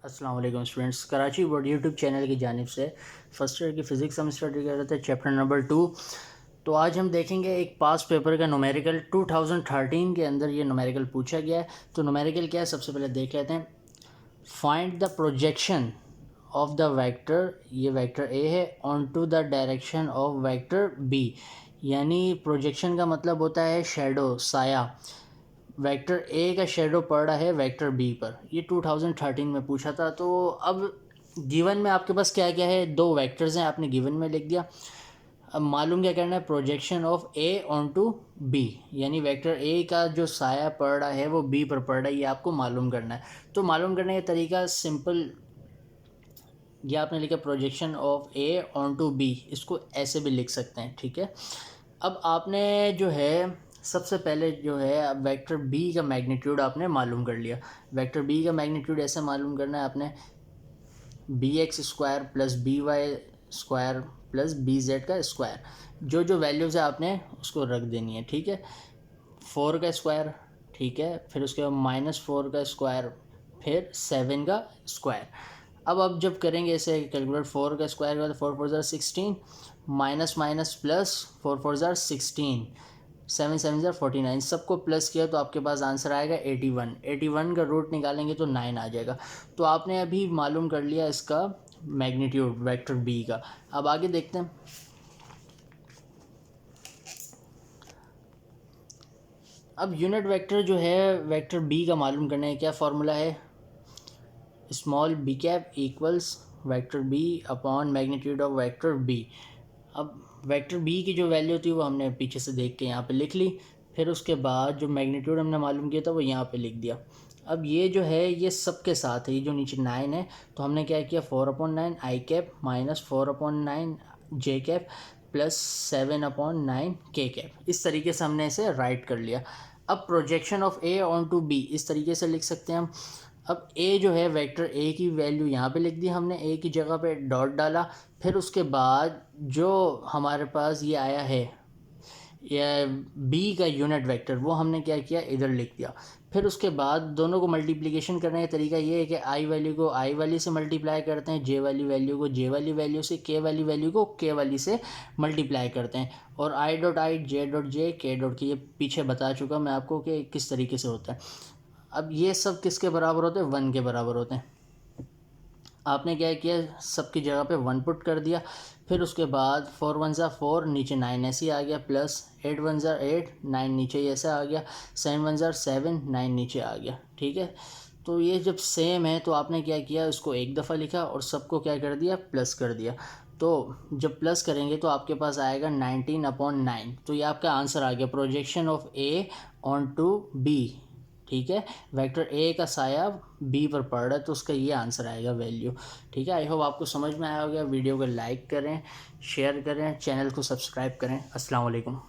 अस्सलाम वालेकुम students, Karachi board YouTube channel की जानिब से फ़र्स्ट ईयर की फ़िज़िक्स हम स्टडी कर रहे थे चैप्टर नंबर 2। तो आज हम देखेंगे एक पास पेपर का न्यूमेरिकल 2013 के अंदर ये न्यूमेरिकल पूछा गया है। तो न्यूमेरिकल क्या है सबसे पहले देख लेते हैं। Find the projection of the vector, ये वेक्टर ए है, onto the direction of vector B. यानी प्रोजेक्शन का मतलब होता है शेडो, साया। वेक्टर ए का शेडो पड़ रहा है वेक्टर बी पर, ये 2013 में पूछा था। तो अब गिवन में आपके पास क्या क्या है, दो वेक्टर्स हैं, आपने गिवन में लिख दिया। अब मालूम क्या करना है, projection of A onto B, यानी वेक्टर ए का जो साया पड़ रहा है वो बी पर पड़ रहा है, ये आपको मालूम करना है। तो मालूम करने का तरीका सिंपल, ये आपने लिखा projection of A onto B, इसको ऐसे भी लिख सकते हैं, ठीक है। अब आपने जो है सबसे पहले जो है अब वेक्टर बी का मैग्नीट्यूड आपने मालूम कर लिया। वेक्टर बी का मैग्नीट्यूड ऐसे मालूम करना है आपने, B X square plus B Y square plus B Z का स्क्वायर, जो जो वैल्यूज़ है आपने उसको रख देनी है, ठीक है। 4 का स्क्वायर, ठीक है, फिर उसके बाद -4 का स्क्वायर, फिर 7 का स्क्वायर। अब जब करेंगे इसे कैलकुलेट, 4 का स्क्वायर का तो 4 4 16, माइनस माइनस प्लस, 4 4 16, 7 7 49, सबको प्लस किया तो आपके पास आंसर आएगा 81। 81 का रूट निकालेंगे तो 9 आ जाएगा। तो आपने अभी मालूम कर लिया इसका मैग्नीट्यूड वेक्टर बी का। अब आगे देखते हैं। अब यूनिट वेक्टर जो है वेक्टर बी का मालूम करना है, क्या फार्मूला है, small B cap equals vector B upon magnitude of vector B. अब वेक्टर बी की जो वैल्यू थी वो हमने पीछे से देख के यहाँ पे लिख ली, फिर उसके बाद जो मैग्नीट्यूड हमने मालूम किया था वो यहाँ पे लिख दिया। अब ये जो है ये सब के साथ है, ये जो नीचे 9 है, तो हमने क्या किया, 4/9 आई कैप माइनस 4/9 जे कैप प्लस 7/9 के कैप, इस तरीके से हमने इसे राइट कर लिया। अब projection of A onto B इस तरीके से लिख सकते हैं हम। अब ए जो है वेक्टर ए की वैल्यू यहाँ पे लिख दी हमने, ए की जगह पे डॉट डाला, फिर उसके बाद जो हमारे पास ये आया है या बी का यूनिट वेक्टर, वो हमने क्या किया, इधर लिख दिया। फिर उसके बाद दोनों को मल्टीप्लिकेशन करने का तरीका ये है कि आई वैल्यू को आई वाली से मल्टीप्लाई करते हैं, जे वाली वैल्यू को जे वाली वैल्यू से, के वाली वैल्यू को के वाली से मल्टीप्लाई करते हैं। और I dot I, J dot J, के डॉट के, ये पीछे बता चुका मैं आपको कि किस तरीके से होता है। अब ये सब किसके बराबर होते हैं, 1 के बराबर होते हैं। आपने क्या किया, सबकी जगह पे 1 पुट कर दिया। फिर उसके बाद 4 1 4, नीचे 9 ऐसे ही आ गया, प्लस 8 1 8, 9 नीचे ऐसे आ गया, 7 1 7, 9 नीचे आ गया, ठीक है। तो ये जब सेम है तो आपने क्या किया, उसको एक दफ़ा लिखा और सबको क्या कर दिया, प्लस कर दिया। तो जब प्लस करेंगे तो आपके पास आएगा 19/9। तो ये आपका आंसर आ गया, projection of A onto B, ठीक है। वेक्टर ए का साया बी पर पड़ रहा है तो उसका ये आंसर आएगा वैल्यू, ठीक है। आई होप आपको समझ में आया होगा। वीडियो को लाइक करें, शेयर करें, चैनल को सब्सक्राइब करें। अस्सलाम वालेकुम।